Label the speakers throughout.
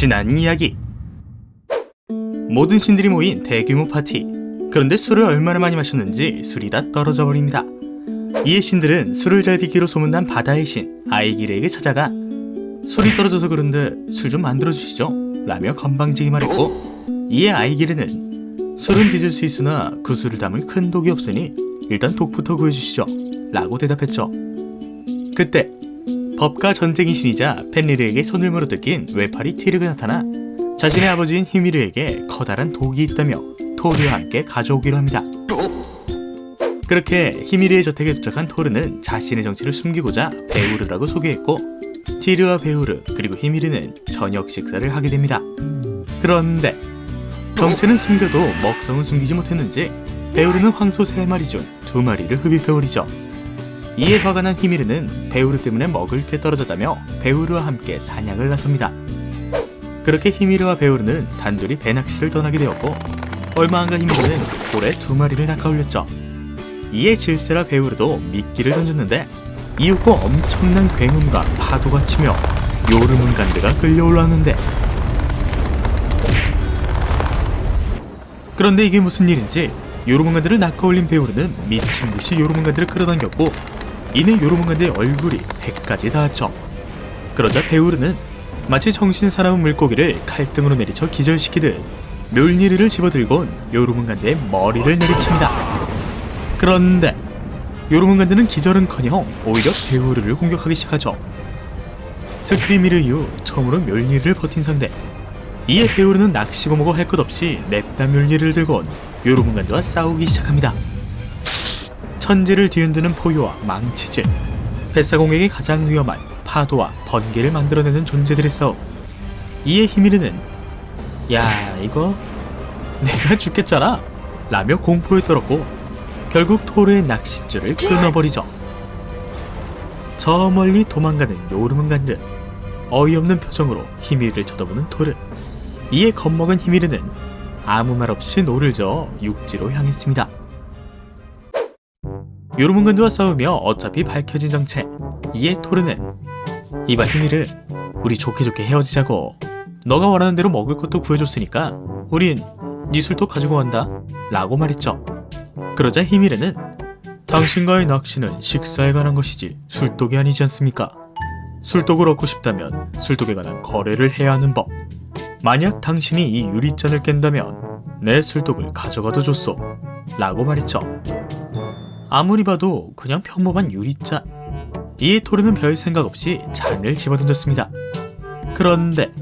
Speaker 1: 지난 이야기. 모든 신들이 모인 대규모 파티. 그런데 술을 얼마나 많이 마셨는지 술이 다 떨어져 버립니다. 이에 신들은 술을 잘 비기로 소문난 바다의 신 아이길에게 찾아가 술이 떨어져서 그런데 술 좀 만들어주시죠 라며 건방지게 말했고, 이에 아이길에는 술은 빚을 수 있으나 그 술을 담을 큰 독이 없으니 일단 독부터 구해주시죠 라고 대답했죠. 그때 법과 전쟁의 신이자 펜리르에게 손을 물어뜯긴 외파리 티르가 나타나 자신의 아버지인 히미르에게 커다란 독이 있다며 토르와 함께 가져오기로 합니다. 그렇게 히미르의 저택에 도착한 토르는 자신의 정체를 숨기고자 베우르라고 소개했고, 티르와 베우르 그리고 히미르는 저녁 식사를 하게 됩니다. 그런데 정체는 숨겨도 먹성은 숨기지 못했는지 베우르는 황소 3마리 중 2마리를 흡입해버리죠. 이에 화가 난 히미르는 베우르 때문에 먹을 게 떨어졌다며 베우르와 함께 사냥을 나섭니다. 그렇게 히미르와 베우르는 단둘이 배낚시를 떠나게 되었고, 얼마 안가 히미르는 고래 2마리를 낚아올렸죠. 이에 질세라 베우르도 미끼를 던졌는데 이윽고 엄청난 굉음과 파도가 치며 요르문간드가 끌려올라왔는데, 그런데 이게 무슨 일인지 요르문간드를 낚아올린 베우르는 미친듯이 요르문간드를 끌어당겼고, 이내 요르문간드의 얼굴이 배까지 닿았죠. 그러자 베우르는 마치 정신 사나운 물고기를 칼등으로 내리쳐 기절시키듯 멸니르를 집어들곤 요르문간드의 머리를 내리칩니다. 그런데 요르문간드는 기절은커녕 오히려 베우르를 공격하기 시작하죠. 스크리미르 이후 처음으로 멸니르를 버틴 상대. 이에 베우르는 낚시고먹어 할 것 없이 냅다 멸니르를 들곤 요르문간드와 싸우기 시작합니다. 천지를 뒤흔드는 포효와 망치질, 뱃사공에게 가장 위험한 파도와 번개를 만들어내는 존재들의 싸움. 이에 히미르는 야 이거 내가 죽겠잖아 라며 공포에 떨었고 결국 토르의 낚싯줄을 끊어버리죠. 저 멀리 도망가는 요르문간드. 어이없는 표정으로 히미르를 쳐다보는 토르. 이에 겁먹은 히미르는 아무 말 없이 노를 저어 육지로 향했습니다. 요르문간드와 싸우며 어차피 밝혀진 정체. 이에 토르는 이봐 히미르, 우리 좋게 헤어지자고. 너가 원하는 대로 먹을 것도 구해줬으니까 우린 네 술도 가지고 간다 라고 말했죠. 그러자 히미르는 당신과의 낚시는 식사에 관한 것이지 술독이 아니지 않습니까? 술독을 얻고 싶다면 술독에 관한 거래를 해야 하는 법. 만약 당신이 이 유리잔을 깬다면 내 술독을 가져가도 좋소 라고 말했죠. 아무리 봐도 그냥 평범한 유리잔. 이에 토르는 별 생각 없이 잔을 집어던졌습니다. 그런데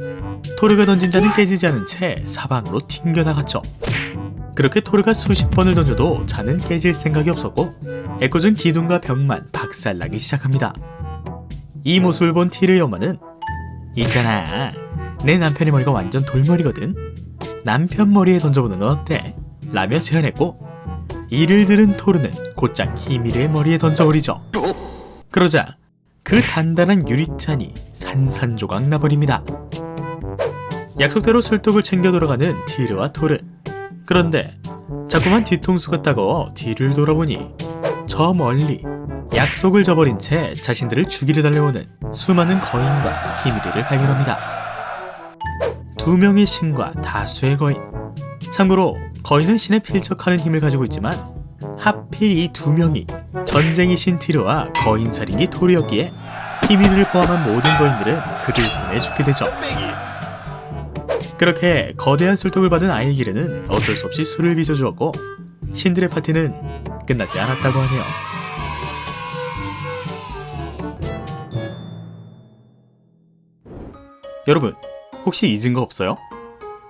Speaker 1: 토르가 던진 잔은 깨지지 않은 채 사방으로 튕겨나갔죠. 그렇게 토르가 수십 번을 던져도 잔은 깨질 생각이 없었고 애꿎은 기둥과 벽만 박살나기 시작합니다. 이 모습을 본 티르의 엄마는 있잖아, 내 남편의 머리가 완전 돌머리거든. 남편 머리에 던져보는 건 어때? 라며 제안했고, 이를 들은 토르는 곧장 히미르의 머리에 던져버리죠. 그러자 그 단단한 유리잔이 산산조각 나버립니다. 약속대로 술독을 챙겨 돌아가는 티르와 토르. 그런데 자꾸만 뒤통수가 따가워 뒤를 돌아보니 저 멀리 약속을 저버린 채 자신들을 죽이려 달려오는 수많은 거인과 히미르를 발견합니다. 2명의 신과 다수의 거인. 참고로 거인은 신에 필적하는 힘을 가지고 있지만 하필 이 2명이 전쟁의 신 티르와 거인살인기 토르였기에 히미르를 포함한 모든 거인들은 그들 손에 죽게 되죠. 그렇게 거대한 술독을 받은 아이기르는 어쩔 수 없이 술을 빚어주었고 신들의 파티는 끝나지 않았다고 하네요. 여러분, 혹시 잊은 거 없어요?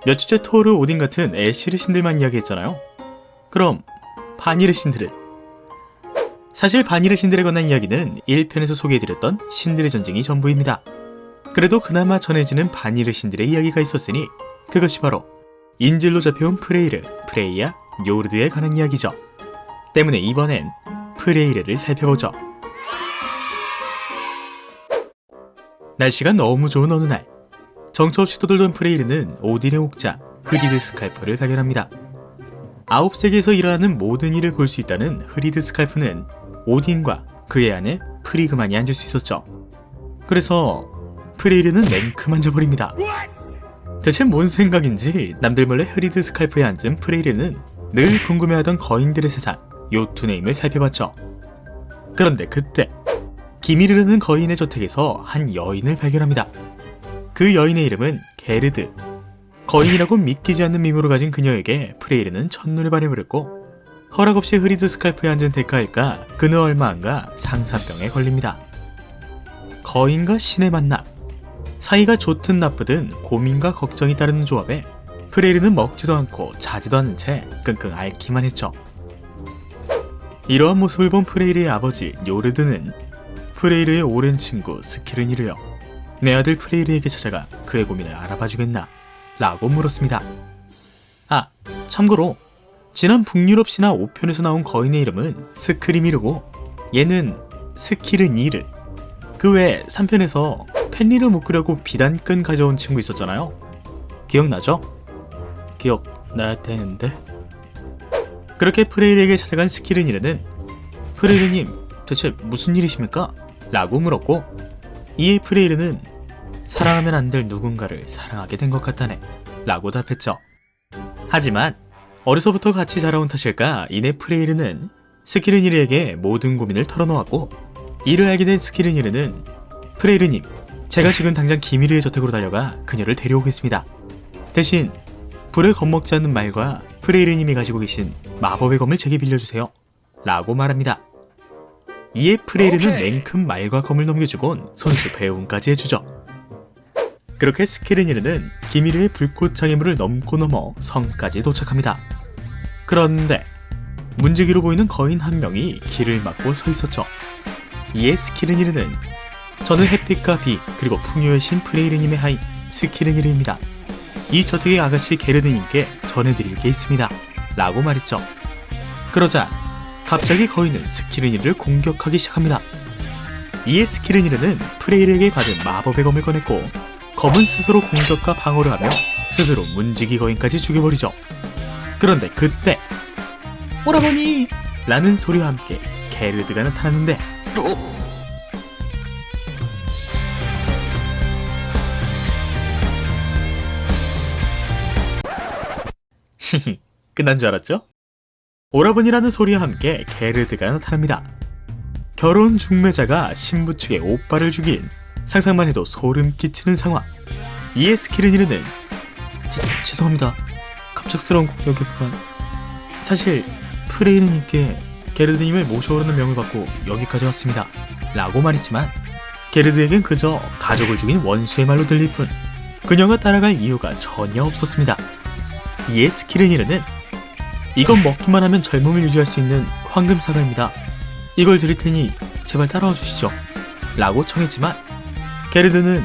Speaker 1: 몇 주째 토르, 오딘 같은 애시르 신들만 이야기했잖아요. 그럼 바니르 신들은? 사실 바니르 신들에 관한 이야기는 1편에서 소개해드렸던 신들의 전쟁이 전부입니다. 그래도 그나마 전해지는 바니르 신들의 이야기가 있었으니 그것이 바로 인질로 잡혀온 프레이르, 프레이야, 요르드에 관한 이야기죠. 때문에 이번엔 프레이르를 살펴보죠. 날씨가 너무 좋은 어느 날, 정처 없이 떠돌던 프레이르는 오딘의 옥자 흐리드 스칼프를 발견합니다. 9세기에서 일어나는 모든 일을 볼 수 있다는 흐리드 스칼프는 오딘과 그의 아내 프리그만이 앉을 수 있었죠. 그래서 프레이르는 냉큼 앉아버립니다. 대체 뭔 생각인지 남들 몰래 흐리드 스칼프에 앉은 프레이르는 늘 궁금해하던 거인들의 세상 요투네임을 살펴봤죠. 그런데 그때 기미르라는 거인의 저택에서 한 여인을 발견합니다. 그 여인의 이름은 게르드. 거인이라고 믿기지 않는 미모를 가진 그녀에게 프레이르는 첫눈을 반해버렸고 허락 없이 흐리드 스칼프에 앉은 대가일까 그느 얼마 안가 상사병에 걸립니다. 거인과 신의 만남. 사이가 좋든 나쁘든 고민과 걱정이 따르는 조합에 프레이르는 먹지도 않고 자지도 않는 채 끙끙 앓기만 했죠. 이러한 모습을 본 프레이르의 아버지 요르드는 프레이르의 오랜 친구 스키르니르여, 내 아들 프레이르에게 찾아가 그의 고민을 알아봐주겠나? 라고 물었습니다. 아, 참고로 지난 북유럽 신화 5편에서 나온 거인의 이름은 스크리미르고 얘는 스키르니르. 그 외 3편에서 펜리를 묶으려고 비단끈 가져온 친구 있었잖아요. 기억나죠? 기억나야 되는데. 그렇게 프레이르에게 찾아간 스키르니르는 프레이르님 대체 무슨 일이십니까? 라고 물었고 이에 프레이르는 사랑하면 안 될 누군가를 사랑하게 된 것 같다네 라고 답했죠. 하지만 어려서부터 같이 자라온 탓일까 이내 프레이르는 스키르니르에게 모든 고민을 털어놓았고 이를 알게 된 스키르니르는 프레이르님, 제가 지금 당장 기미르의 저택으로 달려가 그녀를 데려오겠습니다. 대신 불에 겁먹지 않는 말과 프레이르님이 가지고 계신 마법의 검을 제게 빌려주세요 라고 말합니다. 이에 프레이르는 냉큼 말과 검을 넘겨주곤 손수 배웅까지 해주죠. 그렇게 스키르니르는 기미르의 불꽃 장애물을 넘고 성까지 도착합니다. 그런데 문지기로 보이는 거인 한 명이 길을 막고 서 있었죠. 이에 스키르니르는 저는 햇빛과 비 그리고 풍요의 신 프레이르님의 하인 스키르니르입니다. 이 저택의 아가씨 게르드님께 전해드릴 게 있습니다 라고 말했죠. 그러자 갑자기 거인은 스키르니르를 공격하기 시작합니다. 이에 스키르니르는 프레이르에게 받은 마법의 검을 꺼냈고 검은 스스로 공격과 방어를 하며 스스로 문지기 거인까지 죽여버리죠. 그런데 그때 오라버니! 라는 소리와 함께 게르드가 나타났는데 히히 끝난 줄 알았죠? 오라버니라는 소리와 함께 게르드가 나타납니다. 결혼 중매자가 신부 측의 오빠를 죽인 상상만 해도 소름 끼치는 상황. 이에 스키르니르는 죄송합니다. 갑작스러운 공격에 그만. 사실 프레이르님께 게르드님을 모셔오라는 명을 받고 여기까지 왔습니다 라고 말했지만 게르드에겐 그저 가족을 죽인 원수의 말로 들릴 뿐 그녀가 따라갈 이유가 전혀 없었습니다. 이에 스키르니르는 이건 먹기만 하면 젊음을 유지할 수 있는 황금사과입니다. 이걸 드릴 테니 제발 따라와 주시죠 라고 청했지만 게르드는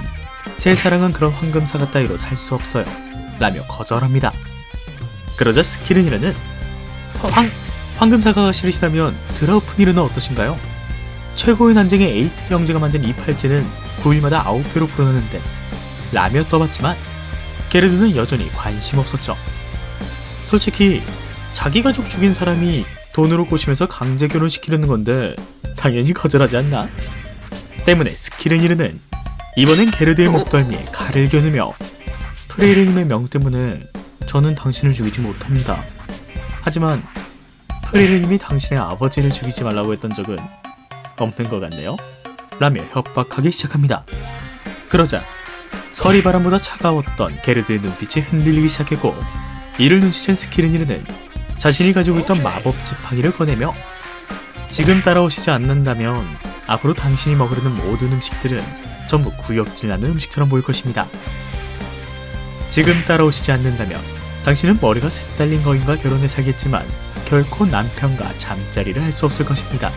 Speaker 1: 제 사랑은 그런 황금사과 따위로 살 수 없어요 라며 거절합니다. 그러자 스키르니르는 황금사과가 싫으시다면 드라우프니르는 어떠신가요? 최고의 난쟁이 에이트 형제가 만든 이 팔찌는 9일마다 9배로 불어나는데 라며 떠봤지만 게르드는 여전히 관심 없었죠. 솔직히 자기 가족 죽인 사람이 돈으로 꼬시면서 강제 결혼시키려는 건데 당연히 거절하지 않나? 때문에 스키르니르는 이번엔 게르드의 목덜미에 칼을 겨누며 프레이르님의 명 때문에 저는 당신을 죽이지 못합니다. 하지만 프레이르님이 당신의 아버지를 죽이지 말라고 했던 적은 없는 것 같네요 라며 협박하기 시작합니다. 그러자 서리바람보다 차가웠던 게르드의 눈빛이 흔들리기 시작했고 이를 눈치챈 스키르니르는 자신이 가지고 있던 마법 지팡이를 꺼내며 지금 따라오시지 않는다면 앞으로 당신이 먹으려는 모든 음식들은 전부 구역질나는 음식처럼 보일 것입니다. 지금 따라오시지 않는다면 당신은 머리가 색 달린 거인과 결혼해 살겠지만 결코 남편과 잠자리를 할 수 없을 것입니다.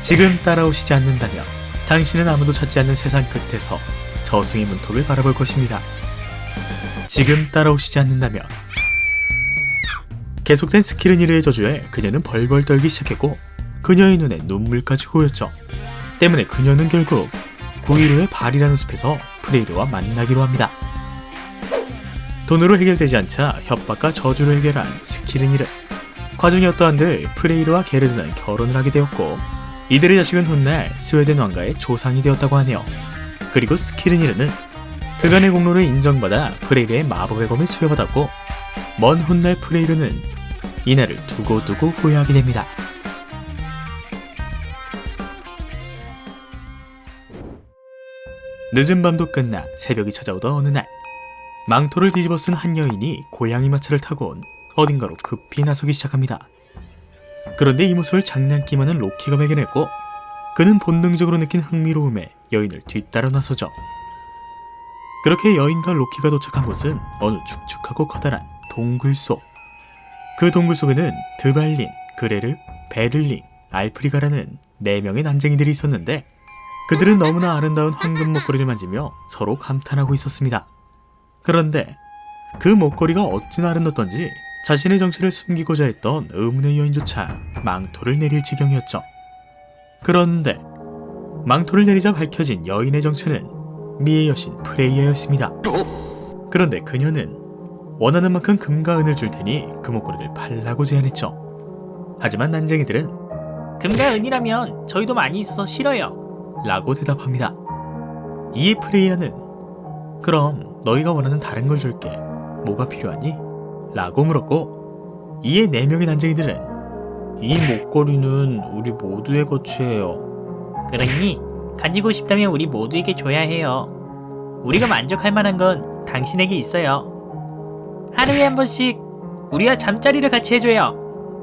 Speaker 1: 지금 따라오시지 않는다면 당신은 아무도 찾지 않는 세상 끝에서 저승의 문턱을 바라볼 것입니다. 지금 따라오시지 않는다면. 계속된 스키르니르의 저주에 그녀는 벌벌 떨기 시작했고 그녀의 눈에 눈물까지 고였죠. 때문에 그녀는 결국 9일 후에 발이라는 숲에서 프레이르와 만나기로 합니다. 돈으로 해결되지 않자 협박과 저주로 해결한 스키르니르. 과정이 어떠한들 프레이르와 게르드는 결혼을 하게 되었고 이들의 자식은 훗날 스웨덴 왕가의 조상이 되었다고 하네요. 그리고 스키르니르는 그간의 공로를 인정받아 프레이르의 마법의 검을 수여받았고 먼 훗날 프레이르는 이날을 두고두고 후회하게 됩니다. 늦은 밤도 끝나 새벽이 찾아오던 어느 날, 망토를 뒤집어 쓴 한 여인이 고양이 마차를 타고 온 어딘가로 급히 나서기 시작합니다. 그런데 이 모습을 장난기만한 로키가 발견했고 그는 본능적으로 느낀 흥미로움에 여인을 뒤따라 나서죠. 그렇게 여인과 로키가 도착한 곳은 어느 축축하고 커다란 동굴 속. 그 동굴 속에는 드발린, 그레르, 베를링, 알프리가라는 4명의 난쟁이들이 있었는데 그들은 너무나 아름다운 황금 목걸이를 만지며 서로 감탄하고 있었습니다. 그런데 그 목걸이가 어찌나 아름답던지 자신의 정체를 숨기고자 했던 의문의 여인조차 망토를 내릴 지경이었죠. 그런데 망토를 내리자 밝혀진 여인의 정체는 미의 여신 프레이야였습니다. 그런데 그녀는 원하는 만큼 금과 은을 줄 테니 그 목걸이를 팔라고 제안했죠. 하지만 난쟁이들은
Speaker 2: 금과 은이라면 저희도 많이 있어서 싫어요.
Speaker 1: 라고 대답합니다. 이에 프레이야는 그럼 너희가 원하는 다른 걸 줄게. 뭐가 필요하니? 라고 물었고 이에 4명의 난쟁이들은 이 목걸이는 우리 모두의 것이에요.
Speaker 2: 그러니 가지고 싶다면 우리 모두에게 줘야 해요. 우리가 만족할 만한 건 당신에게 있어요. 하루에 한 번씩 우리와 잠자리를 같이 해줘요.